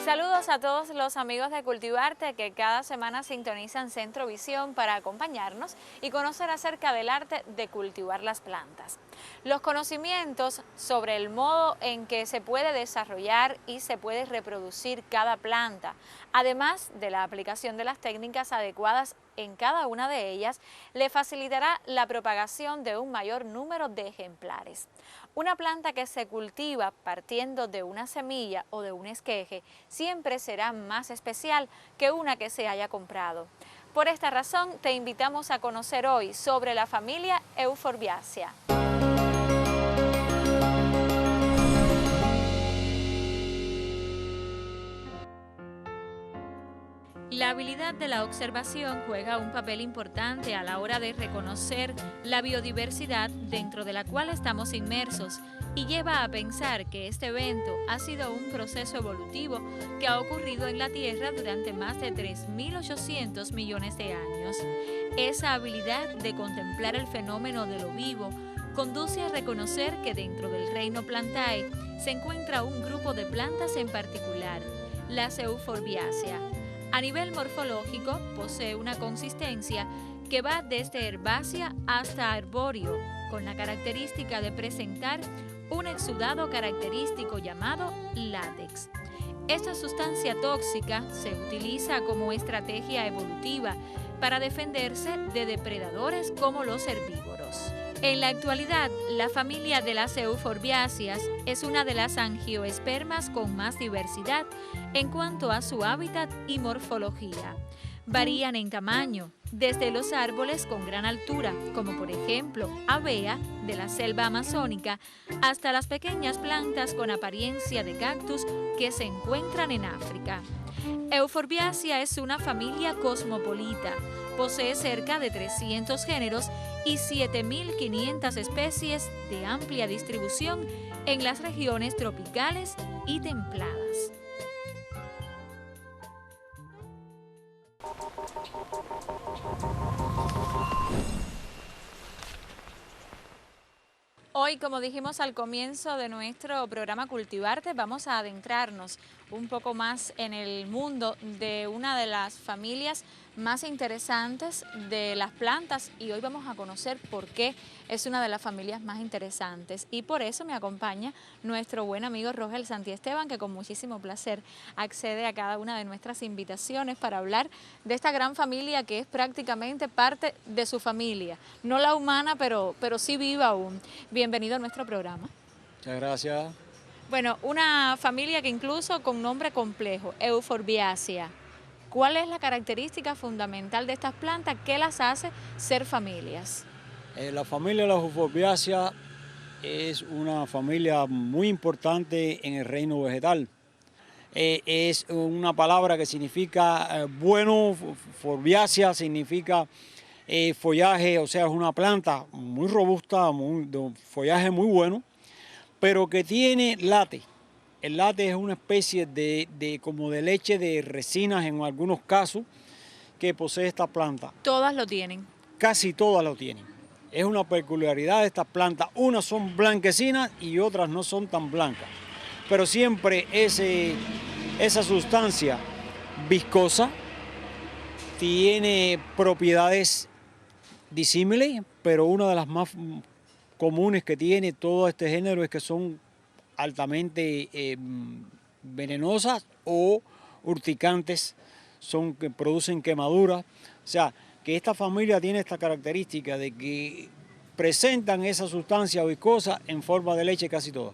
Saludos a todos los amigos de Cultivarte que cada semana sintonizan Centro Visión para acompañarnos y conocer acerca del arte de cultivar las plantas. Los conocimientos sobre el modo en que se puede desarrollar y se puede reproducir cada planta, además de la aplicación de las técnicas adecuadas en cada una de ellas, le facilitará la propagación de un mayor número de ejemplares. Una planta que se cultiva partiendo de una semilla o de un esqueje siempre será más especial que una que se haya comprado. Por esta razón, te invitamos a conocer hoy sobre la familia Euphorbiaceae. La habilidad de la observación juega un papel importante a la hora de reconocer la biodiversidad dentro de la cual estamos inmersos y lleva a pensar que este evento ha sido un proceso evolutivo que ha ocurrido en la Tierra durante más de 3.800 millones de años. Esa habilidad de contemplar el fenómeno de lo vivo conduce a reconocer que dentro del reino Plantae se encuentra un grupo de plantas en particular, las Euphorbiaceae. A nivel morfológico, posee una consistencia que va desde herbácea hasta arbóreo, con la característica de presentar un exudado característico llamado látex. Esta sustancia tóxica se utiliza como estrategia evolutiva para defenderse de depredadores como los herbívoros. En la actualidad, la familia de las Euphorbiaceae es una de las angioespermas con más diversidad en cuanto a su hábitat y morfología. Varían en tamaño, desde los árboles con gran altura, como por ejemplo Avea de la selva amazónica, hasta las pequeñas plantas con apariencia de cactus que se encuentran en África. Euphorbiaceae es una familia cosmopolita. Posee cerca de 300 géneros y 7.500 especies de amplia distribución en las regiones tropicales y templadas. Hoy, como dijimos al comienzo de nuestro programa Cultivarte, vamos a adentrarnos un poco más en el mundo de una de las familias más interesantes de las plantas y hoy vamos a conocer por qué es una de las familias más interesantes y por eso me acompaña nuestro buen amigo Rogel Santiesteban, que con muchísimo placer accede a cada una de nuestras invitaciones para hablar de esta gran familia que es prácticamente parte de su familia, no la humana, pero sí viva aún. Bienvenido a nuestro programa. Muchas gracias. Bueno, una familia que incluso con nombre complejo, Euphorbiaceae. ¿Cuál es la característica fundamental de estas plantas? ¿Qué las hace ser familias? La familia de las Euphorbiaceae es una familia muy importante en el reino vegetal. Es una palabra que significa bueno, forbiácea significa follaje, o sea, es una planta muy robusta, de follaje muy bueno, pero que tiene látex. El látex es una especie como de leche de resinas en algunos casos que posee esta planta. Todas lo tienen. Casi todas lo tienen. Es una peculiaridad de estas plantas. Unas son blanquecinas y otras no son tan blancas. Pero siempre esa sustancia viscosa tiene propiedades disímiles, pero una de las más comunes que tiene todo este género es que son altamente venenosas o urticantes, que producen quemaduras. O sea, que esta familia tiene esta característica de que presentan esa sustancia viscosa en forma de leche casi todas.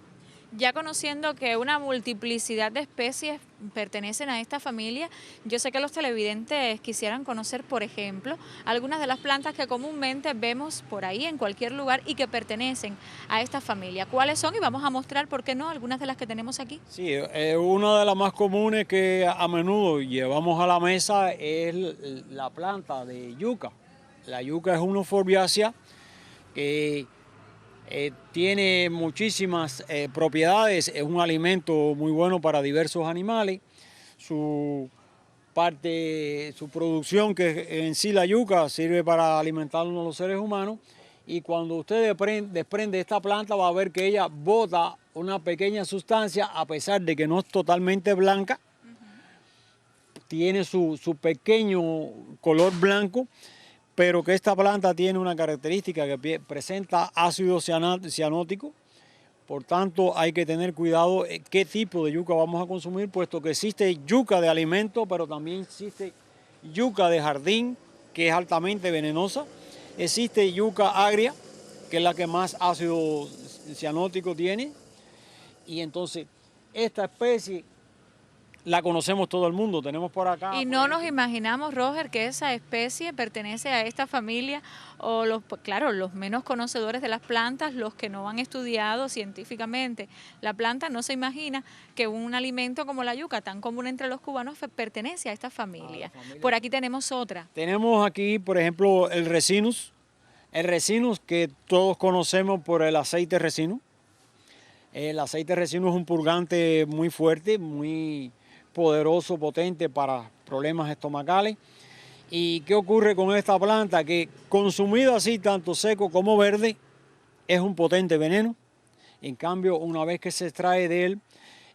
Ya conociendo que una multiplicidad de especies pertenecen a esta familia, yo sé que los televidentes quisieran conocer, por ejemplo, algunas de las plantas que comúnmente vemos por ahí en cualquier lugar y que pertenecen a esta familia. ¿Cuáles son? Y vamos a mostrar, ¿por qué no?, algunas de las que tenemos aquí. Sí, una de las más comunes que a menudo llevamos a la mesa es la planta de yuca. La yuca es una Euphorbiaceae que tiene muchísimas propiedades, es un alimento muy bueno para diversos animales. Su producción, que en sí la yuca sirve para alimentarnos los seres humanos, y cuando usted desprende esta planta va a ver que ella bota una pequeña sustancia, a pesar de que no es totalmente blanca, tiene su pequeño color blanco, pero que esta planta tiene una característica que presenta ácido cianótico. Por tanto, hay que tener cuidado qué tipo de yuca vamos a consumir, puesto que existe yuca de alimento, pero también existe yuca de jardín, que es altamente venenosa. Existe yuca agria, que es la que más ácido cianótico tiene. Y entonces, esta especie la conocemos todo el mundo, tenemos por acá. Y no nos imaginamos, Roger, que esa especie pertenece a esta familia, o claro, los menos conocedores de las plantas, los que no han estudiado científicamente la planta, no se imagina que un alimento como la yuca, tan común entre los cubanos, pertenece a esta familia. Por aquí tenemos otra. Tenemos aquí, por ejemplo, el Ricinus que todos conocemos por el aceite resino. El aceite resino es un purgante muy fuerte, muy poderoso, potente para problemas estomacales. ¿Y qué ocurre con esta planta? Que consumida así, tanto seco como verde, es un potente veneno. En cambio, una vez que se extrae de él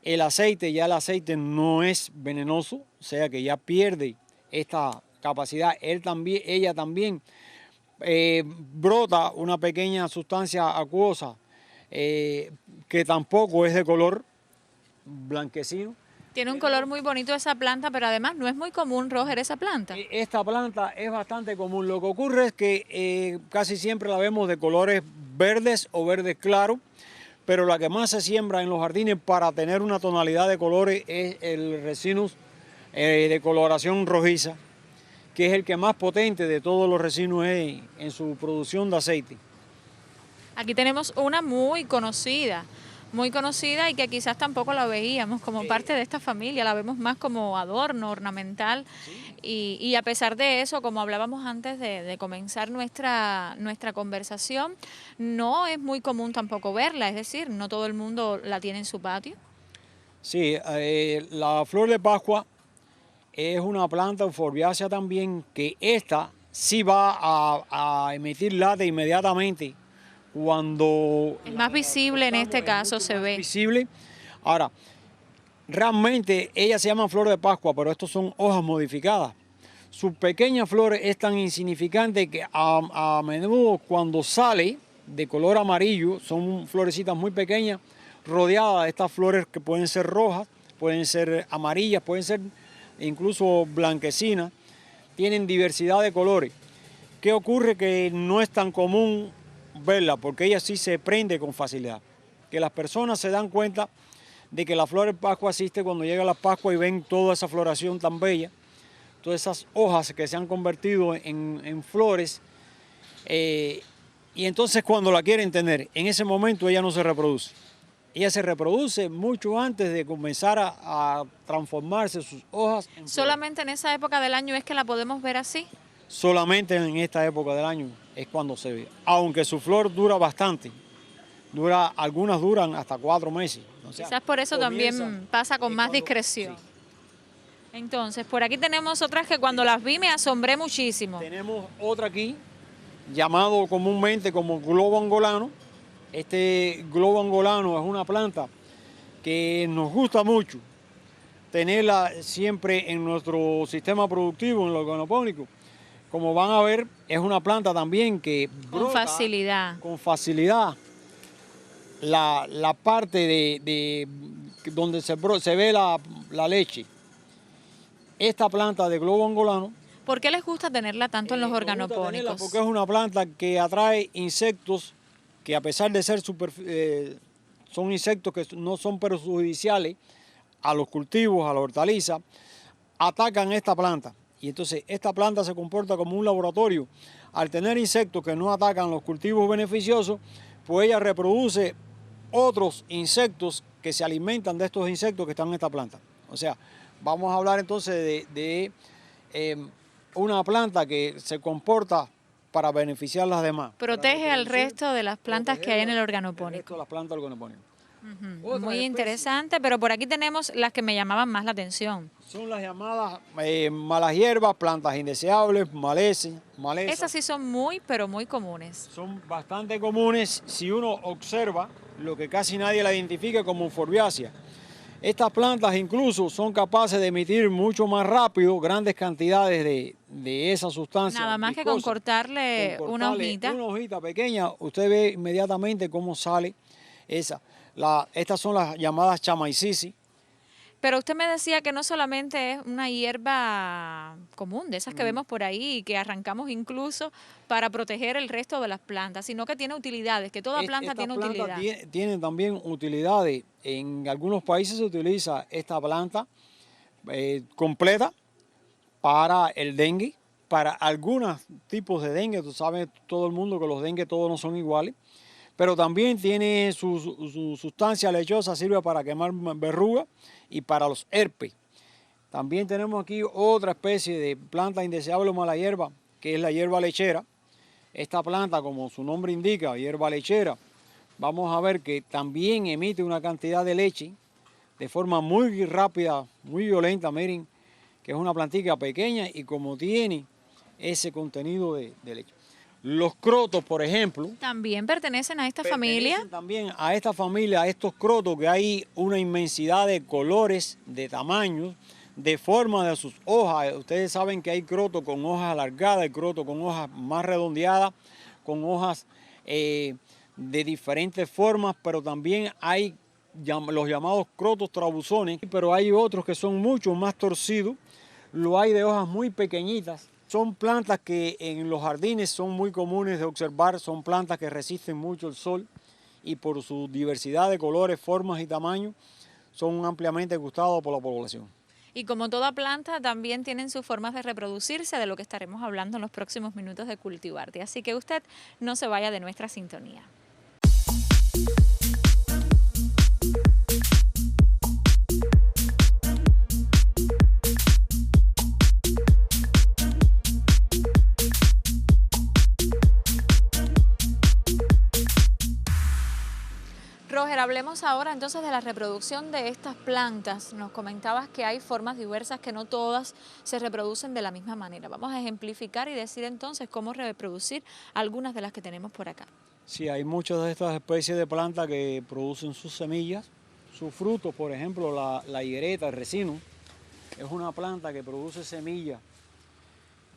el aceite, ya el aceite no es venenoso, o sea que ya pierde esta capacidad. Ella también brota una pequeña sustancia acuosa que tampoco es de color blanquecino. Tiene un color muy bonito esa planta, pero además no es muy común, Roger, esa planta. Esta planta es bastante común. Lo que ocurre es que casi siempre la vemos de colores verdes o verdes claros, pero la que más se siembra en los jardines para tener una tonalidad de colores es el Ricinus de coloración rojiza, que es el que más potente de todos los Ricinus en su producción de aceite. Aquí tenemos una muy conocida y que quizás tampoco la veíamos como parte de esta familia, la vemos más como adorno ornamental. Sí. Y a pesar de eso, como hablábamos antes de comenzar nuestra conversación, no es muy común tampoco verla, es decir, no todo el mundo la tiene en su patio. Sí, la flor de Pascua es una planta euforbiácea también, que esta sí va a emitir lata inmediatamente. Cuando es más visible en este caso, se ve. Visible. Ahora, realmente ella se llama flor de Pascua, pero estos son hojas modificadas. Sus pequeñas flores es tan insignificante que a menudo cuando sale de color amarillo, son florecitas muy pequeñas, rodeadas de estas flores que pueden ser rojas, pueden ser amarillas, pueden ser incluso blanquecinas, tienen diversidad de colores. ¿Qué ocurre? Que no es tan común verla, porque ella sí se prende con facilidad. Que las personas se dan cuenta de que la flor de Pascua existe cuando llega la Pascua y ven toda esa floración tan bella, todas esas hojas que se han convertido en flores, y entonces cuando la quieren tener, en ese momento ella no se reproduce. Ella se reproduce mucho antes de comenzar a transformarse sus hojas en flores. ¿Solamente en esa época del año es que la podemos ver así? Solamente en esta época del año es cuando se ve, aunque su flor dura bastante, algunas duran hasta 4 meses. O sea, quizás por eso también pasa con más discreción. Sí. Entonces, por aquí tenemos otras que cuando las vi me asombré muchísimo. Tenemos otra aquí, llamado comúnmente como globo angolano. Este globo angolano es una planta que nos gusta mucho tenerla siempre en nuestro sistema productivo, en lo organopónico. Como van a ver, es una planta también que brota con facilidad. La parte de donde se ve la leche. Esta planta de globo angolano. ¿Por qué les gusta tenerla tanto en los organopónicos? Porque es una planta que atrae insectos que, a pesar de ser son insectos que no son perjudiciales a los cultivos, a la hortaliza, atacan esta planta. Y entonces esta planta se comporta como un laboratorio. Al tener insectos que no atacan los cultivos beneficiosos, pues ella reproduce otros insectos que se alimentan de estos insectos que están en esta planta. O sea, vamos a hablar entonces de una planta que se comporta para beneficiar a las demás. Protege al resto de las plantas que hay en el organopónico. El resto de las plantas organopónicas. Muy interesante, pero por aquí tenemos las que me llamaban más la atención. Son las llamadas malas hierbas, plantas indeseables, malezas. Esas sí son muy, pero muy comunes. Son bastante comunes si uno observa lo que casi nadie la identifica como euforbiácea. Estas plantas incluso son capaces de emitir mucho más rápido grandes cantidades de esa sustancia. Nada más que con cortarle una hojita. Una hojita pequeña, usted ve inmediatamente cómo sale esa. Estas son las llamadas chamaicisi. Pero usted me decía que no solamente es una hierba común, de esas que vemos por ahí y que arrancamos incluso para proteger el resto de las plantas, sino que tiene utilidades, que toda planta tiene utilidad. Tienen también utilidades. En algunos países se utiliza esta planta completa para el dengue, para algunos tipos de dengue. Tú sabes, todo el mundo que los dengue todos no son iguales. Pero también tiene su sustancia lechosa, sirve para quemar verrugas y para los herpes. También tenemos aquí otra especie de planta indeseable o mala hierba, que es la hierba lechera. Esta planta, como su nombre indica, hierba lechera, vamos a ver que también emite una cantidad de leche de forma muy rápida, muy violenta. Miren que es una plantita pequeña y como tiene ese contenido de leche. Los crotos, por ejemplo, también pertenecen a esta familia. También a esta familia, a estos crotos, que hay una inmensidad de colores, de tamaños, de forma de sus hojas. Ustedes saben que hay crotos con hojas alargadas, hay crotos con hojas más redondeadas, con hojas de diferentes formas, pero también hay los llamados crotos trabuzones, pero hay otros que son mucho más torcidos, lo hay de hojas muy pequeñitas. Son plantas que en los jardines son muy comunes de observar, son plantas que resisten mucho el sol y por su diversidad de colores, formas y tamaños son ampliamente gustados por la población. Y como toda planta también tienen sus formas de reproducirse, de lo que estaremos hablando en los próximos minutos de Cultivarte. Así que usted no se vaya de nuestra sintonía. Roger, hablemos ahora entonces de la reproducción de estas plantas. Nos comentabas que hay formas diversas, que no todas se reproducen de la misma manera. Vamos a ejemplificar y decir entonces cómo reproducir algunas de las que tenemos por acá. Sí, hay muchas de estas especies de plantas que producen sus semillas, sus frutos. Por ejemplo, la higuereta, el resino, es una planta que produce semillas.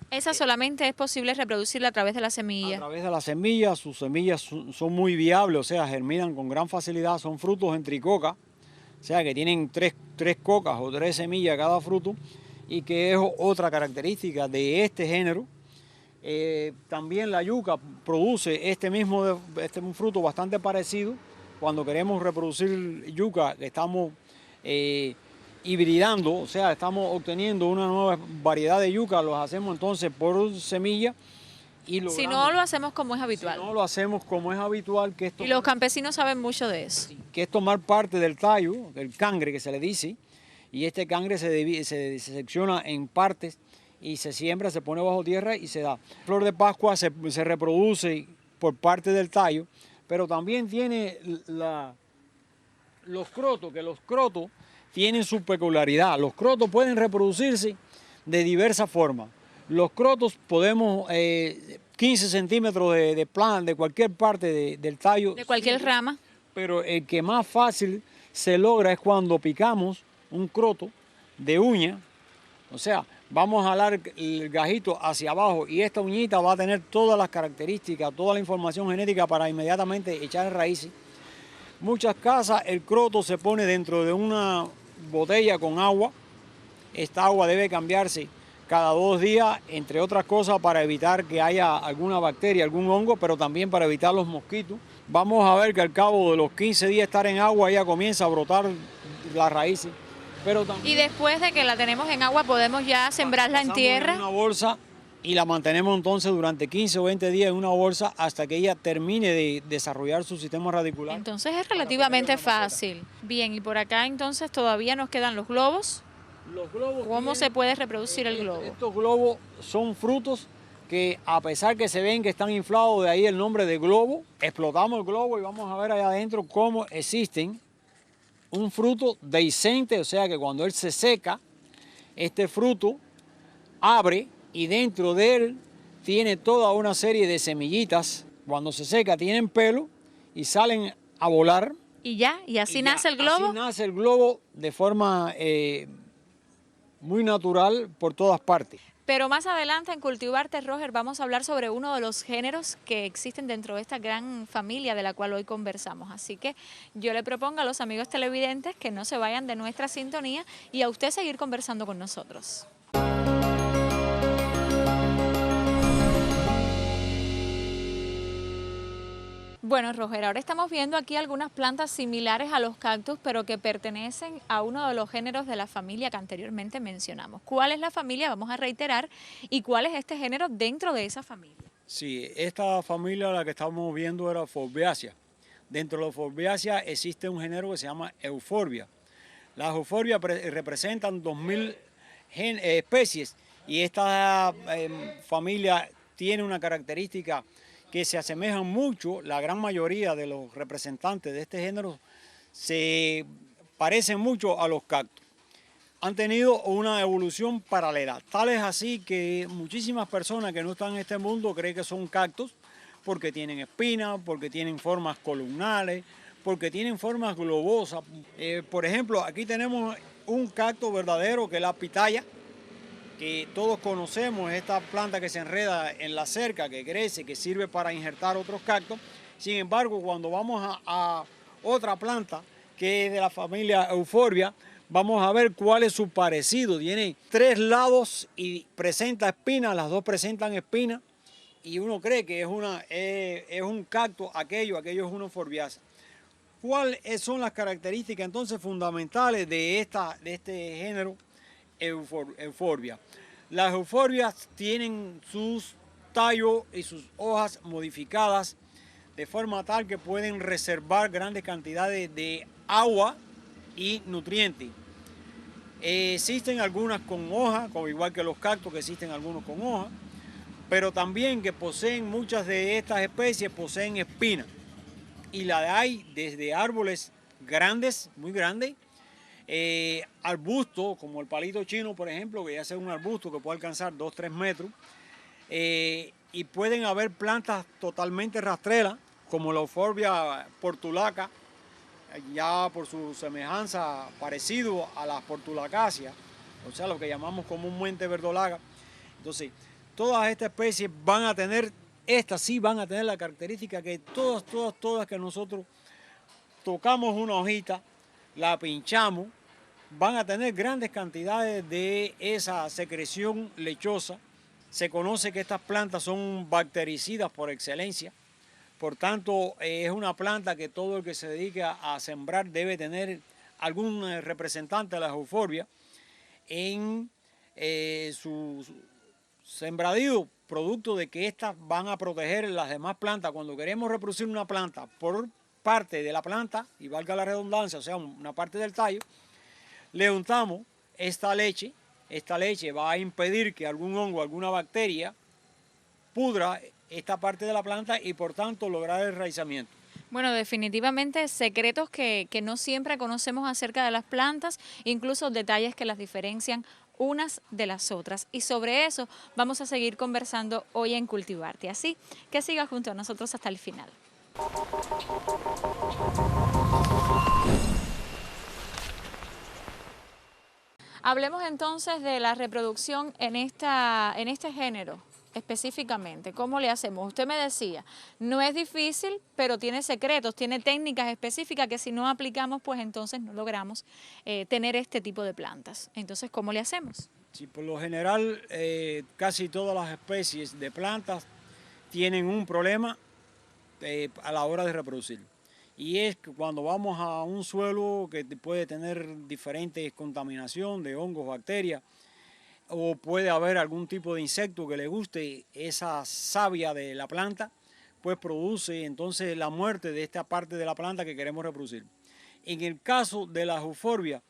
Esa solamente es posible reproducirla a través de la semilla. A través de las semillas, sus semillas son muy viables, o sea, germinan con gran facilidad, son frutos en tricoca, o sea, que tienen tres cocas o 3 semillas cada fruto, y que es otra característica de este género. También la yuca produce un fruto bastante parecido. Cuando queremos reproducir yuca, estamos hibridando, o sea, estamos obteniendo una nueva variedad de yuca, los hacemos entonces por semilla y logramos, si no lo hacemos como es habitual. Si no lo hacemos como es habitual, que esto, y los campesinos saben mucho de eso. Que es tomar parte del tallo, del cangre que se le dice, y este cangre se secciona en partes y se siembra, se pone bajo tierra y se da. La flor de Pascua se reproduce por parte del tallo, pero también tiene los crotos, que los crotos tienen su peculiaridad. Los crotos pueden reproducirse de diversas formas. Los crotos podemos 15 centímetros de plan de cualquier parte del tallo. De cualquier rama. Pero el que más fácil se logra es cuando picamos un croto de uña. O sea, vamos a jalar el gajito hacia abajo y esta uñita va a tener todas las características, toda la información genética para inmediatamente echar raíces. Muchas casas el croto se pone dentro de una botella con agua. Esta agua debe cambiarse cada 2 días, entre otras cosas para evitar que haya alguna bacteria, algún hongo, pero también para evitar los mosquitos. Vamos a ver que al cabo de los 15 días de estar en agua ya comienza a brotar las raíces. Pero también, y después de que la tenemos en agua podemos ya sembrarla en tierra. En una bolsa y la mantenemos entonces durante 15 o 20 días en una bolsa hasta que ella termine de desarrollar su sistema radicular. Entonces es relativamente fácil. Bien, y por acá entonces todavía nos quedan los globos. Los globos. ¿Cómo se puede reproducir el globo? Estos globos son frutos que a pesar que se ven que están inflados, de ahí el nombre de globo, explotamos el globo y vamos a ver allá adentro cómo existen un fruto dehiscente, o sea que cuando él se seca, este fruto abre y dentro de él tiene toda una serie de semillitas. Cuando se seca tienen pelo y salen a volar. Y ya, y así Y nace ya, el globo. así nace el globo de forma muy natural por todas partes. Pero más adelante en Cultivarte, Roger, vamos a hablar sobre uno de los géneros que existen dentro de esta gran familia de la cual hoy conversamos. Así que yo le propongo a los amigos televidentes que no se vayan de nuestra sintonía y a usted seguir conversando con nosotros. Bueno, Roger, ahora estamos viendo aquí algunas plantas similares a los cactus, pero que pertenecen a uno de los géneros de la familia que anteriormente mencionamos. ¿Cuál es la familia? Vamos a reiterar. ¿Y cuál es este género dentro de esa familia? Sí, esta familia la que estamos viendo era Forbiaceae. Dentro de los Forbiaceae existe un género que se llama Euphorbia. Las euforbias representan 2000 especies y esta familia tiene una característica que se asemejan mucho, la gran mayoría de los representantes de este género se parecen mucho a los cactus. Han tenido una evolución paralela, tal es así que muchísimas personas que no están en este mundo creen que son cactus porque tienen espinas, porque tienen formas columnales, porque tienen formas globosas. Por ejemplo, aquí tenemos un cactus verdadero que es la pitaya, que todos conocemos, esta planta que se enreda en la cerca, que crece, que sirve para injertar otros cactus. Sin embargo, cuando vamos a otra planta que es de la familia Euphorbia, vamos a ver cuál es su parecido. Tiene 3 lados y presenta espinas, las dos presentan espinas y uno cree que es un cactus, aquello es una Euphorbiaceae. ¿Cuáles son las características entonces fundamentales de este género Euphorbia? Las euforbias tienen sus tallos y sus hojas modificadas de forma tal que pueden reservar grandes cantidades de agua y nutrientes. Existen algunas con hoja, igual que los cactus que existen algunos con hoja, pero también que poseen, muchas de estas especies poseen espinas. Y la hay desde árboles grandes, muy grandes, arbustos como el palito chino, por ejemplo, que ya es un arbusto que puede alcanzar 2-3 metros, y pueden haber plantas totalmente rastreras, como la Euphorbia portulaca, ya por su semejanza parecido a las portulacaceae, o sea, lo que llamamos comúnmente verdolaga. Entonces, todas estas especies van a tener, estas sí van a tener la característica que todas que nosotros tocamos una hojita, la pinchamos, van a tener grandes cantidades de esa secreción lechosa. Se conoce que estas plantas son bactericidas por excelencia. Por tanto, es una planta que todo el que se dedica a sembrar debe tener algún representante de la Euphorbia en su sembradío, producto de que estas van a proteger las demás plantas. Cuando queremos reproducir una planta por parte de la planta, y valga la redundancia, o sea, una parte del tallo, le untamos esta leche va a impedir que algún hongo, alguna bacteria pudra esta parte de la planta y por tanto lograr el enraizamiento. Bueno, definitivamente secretos que no siempre conocemos acerca de las plantas, incluso detalles que las diferencian unas de las otras. Y sobre eso vamos a seguir conversando hoy en Cultivarte. Así que siga junto a nosotros hasta el final. Hablemos entonces de la reproducción en este género específicamente. ¿Cómo le hacemos? Usted me decía, no es difícil, pero tiene secretos, tiene técnicas específicas que si no aplicamos, pues entonces no logramos tener este tipo de plantas. Entonces, ¿cómo le hacemos? Sí, por lo general, casi todas las especies de plantas tienen un problema a la hora de reproducir. Y es que cuando vamos a un suelo que puede tener diferentes contaminación de hongos, bacterias, o puede haber algún tipo de insecto que le guste esa savia de la planta, pues produce entonces la muerte de esta parte de la planta que queremos reproducir. En el caso de la Euphorbia,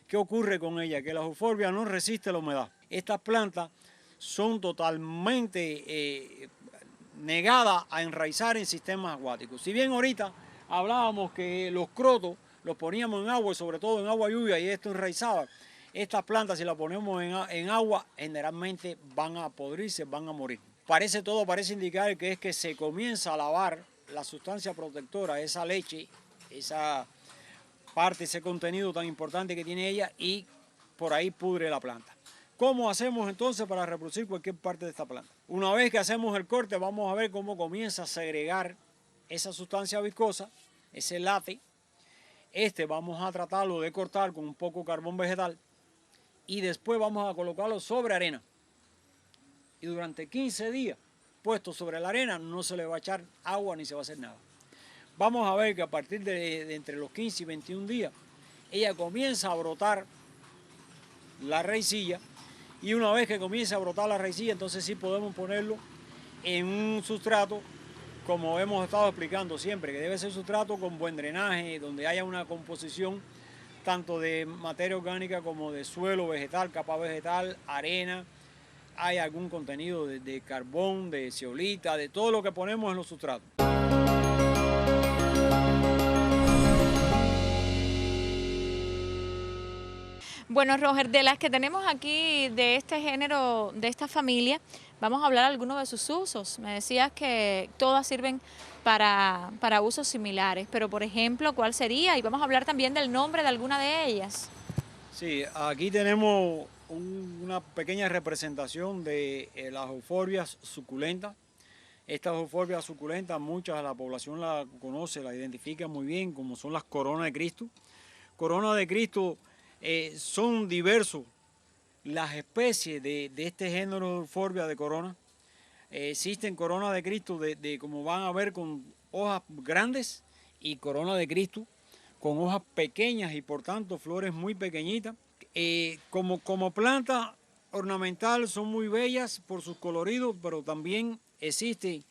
¿qué ocurre con ella? Que la Euphorbia no resiste la humedad. Estas plantas son totalmente negadas a enraizar en sistemas acuáticos. Si bien ahorita hablábamos que los crotos los poníamos en agua, sobre todo en agua lluvia, y esto enraizaba, estas plantas, si las ponemos en agua, generalmente van a podrirse, van a morir. Parece indicar que es que se comienza a lavar la sustancia protectora, esa leche, esa parte ese contenido tan importante que tiene ella y por ahí pudre la planta. ¿Cómo hacemos entonces para reproducir cualquier parte de esta planta? Una vez que hacemos el corte, vamos a ver cómo comienza a segregar esa sustancia viscosa, ese látex. Vamos a tratarlo de cortar con un poco de carbón vegetal y después vamos a colocarlo sobre arena. Y durante 15 días, puesto sobre la arena, no se le va a echar agua ni se va a hacer nada. Vamos a ver que a partir de entre los 15 y 21 días, ella comienza a brotar la raicilla. Y una vez que comience a brotar la raicilla, entonces sí podemos ponerlo en un sustrato, como hemos estado explicando siempre, que debe ser sustrato con buen drenaje, donde haya una composición tanto de materia orgánica como de suelo vegetal, capa vegetal, arena, hay algún contenido de carbón, de zeolita, de todo lo que ponemos en los sustratos. Bueno, Roger, de las que tenemos aquí de este género, de esta familia, vamos a hablar algunos de sus usos. Me decías que todas sirven para usos similares, pero por ejemplo, ¿cuál sería? Y vamos a hablar también del nombre de alguna de ellas. Sí, aquí tenemos una pequeña representación de las euforbias suculentas. Estas euforbias suculentas, muchas de la población la conoce, la identifica muy bien, como son las coronas de Cristo. Coronas de Cristo son diversos las especies de este género de euforbia de corona. Existen coronas de Cristo como van a ver, con hojas grandes y corona de Cristo con hojas pequeñas y por tanto flores muy pequeñitas. Como planta ornamental son muy bellas por sus coloridos, pero también existe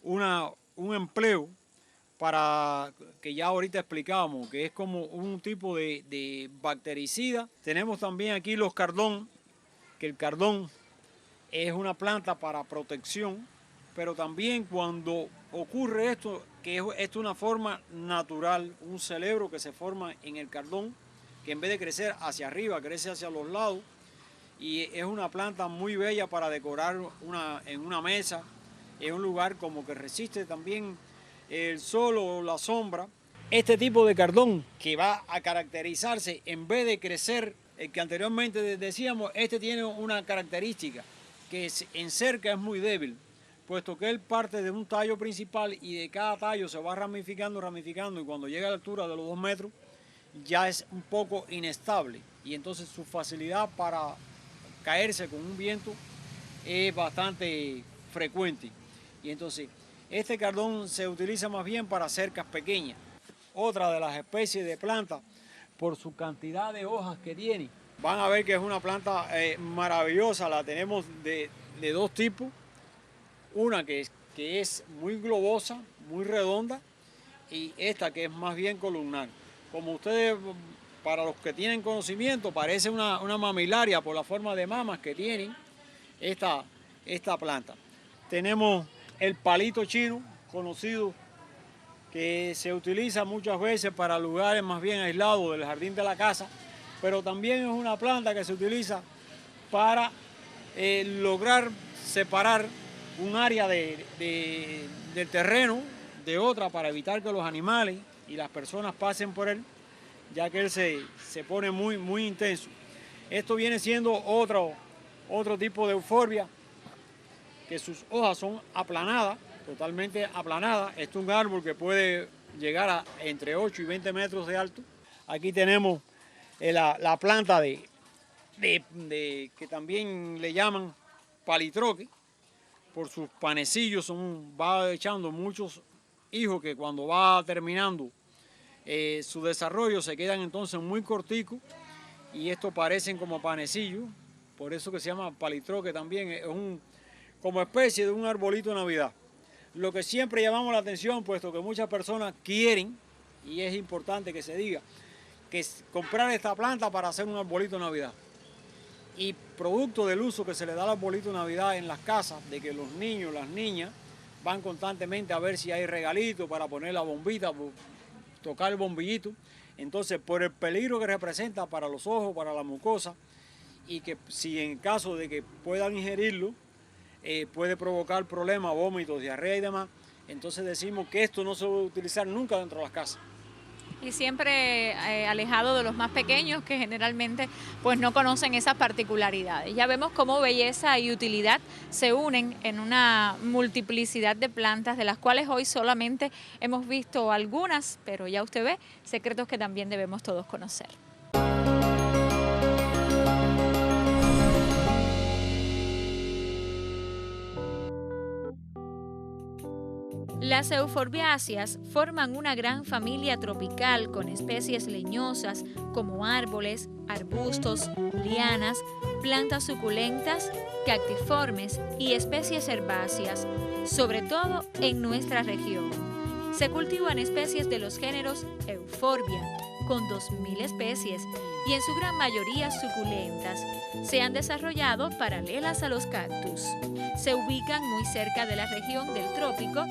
un empleo para que ya ahorita explicábamos, que es como un tipo de bactericida. Tenemos también aquí los cardón, que el cardón es una planta para protección, pero también cuando ocurre esto, que esto es una forma natural, un celebro que se forma en el cardón, que en vez de crecer hacia arriba, crece hacia los lados, y es una planta muy bella para decorar en una mesa, en un lugar como que resiste también el sol o la sombra. Este tipo de cardón que va a caracterizarse, en vez de crecer, el que anteriormente decíamos, tiene una característica, que en cerca es muy débil, puesto que él parte de un tallo principal y de cada tallo se va ramificando, y cuando llega a la altura de los 2 metros ya es un poco inestable y entonces su facilidad para caerse con un viento es bastante frecuente. Y entonces este cardón se utiliza más bien para cercas pequeñas. Otra de las especies de plantas, por su cantidad de hojas que tiene, van a ver que es una planta maravillosa. La tenemos de 2 tipos. Una que es muy globosa, muy redonda, y esta que es más bien columnar. Como ustedes, para los que tienen conocimiento, parece una mamilaria por la forma de mamas que tienen esta planta. Tenemos el palito chino, conocido, que se utiliza muchas veces para lugares más bien aislados del jardín de la casa, pero también es una planta que se utiliza para lograr separar un área del terreno de otra, para evitar que los animales y las personas pasen por él, ya que él se pone muy, muy intenso. Esto viene siendo otro tipo de euforbia, que sus hojas son aplanadas, totalmente aplanadas. Este es un árbol que puede llegar a entre 8 y 20 metros de alto. Aquí tenemos la planta que también le llaman palitroque, por sus panecillos, va echando muchos hijos que cuando va terminando su desarrollo se quedan entonces muy corticos y estos parecen como panecillos, por eso que se llama palitroque también, es como especie de un arbolito de Navidad. Lo que siempre llamamos la atención, puesto que muchas personas quieren, y es importante que se diga, que es comprar esta planta para hacer un arbolito de Navidad. Y producto del uso que se le da al arbolito de Navidad en las casas, de que los niños, las niñas, van constantemente a ver si hay regalitos para poner la bombita, tocar el bombillito. Entonces, por el peligro que representa para los ojos, para la mucosa, y que si en caso de que puedan ingerirlo, puede provocar problemas, vómitos, diarrea y demás, entonces decimos que esto no se debe utilizar nunca dentro de las casas. Y siempre alejado de los más pequeños que generalmente pues no conocen esas particularidades. Ya vemos cómo belleza y utilidad se unen en una multiplicidad de plantas, de las cuales hoy solamente hemos visto algunas, pero ya usted ve secretos que también debemos todos conocer. Las euforbiáceas forman una gran familia tropical con especies leñosas como árboles, arbustos, lianas, plantas suculentas, cactiformes y especies herbáceas, sobre todo en nuestra región. Se cultivan especies de los géneros Euphorbia, con 2.000 especies, y en su gran mayoría suculentas. Se han desarrollado paralelas a los cactus. Se ubican muy cerca de la región del trópico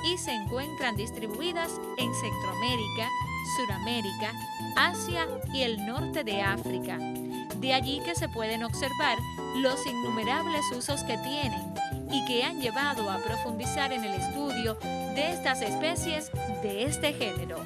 y se encuentran distribuidas en Centroamérica, Suramérica, Asia y el norte de África. De allí que se pueden observar los innumerables usos que tienen y que han llevado a profundizar en el estudio de estas especies de este género.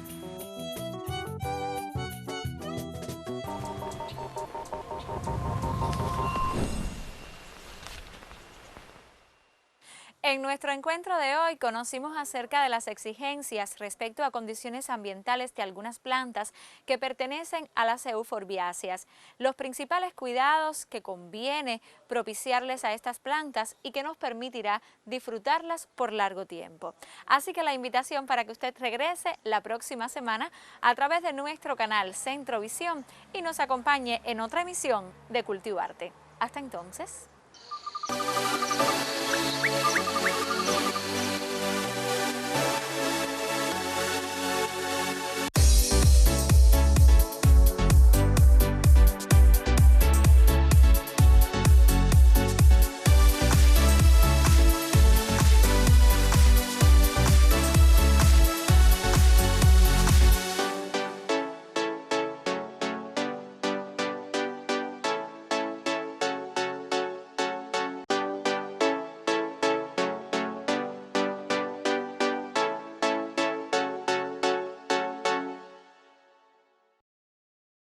En nuestro encuentro de hoy conocimos acerca de las exigencias respecto a condiciones ambientales de algunas plantas que pertenecen a las euforbiáceas, los principales cuidados que conviene propiciarles a estas plantas y que nos permitirá disfrutarlas por largo tiempo. Así que la invitación para que usted regrese la próxima semana a través de nuestro canal Centrovisión y nos acompañe en otra emisión de Cultivarte. Hasta entonces.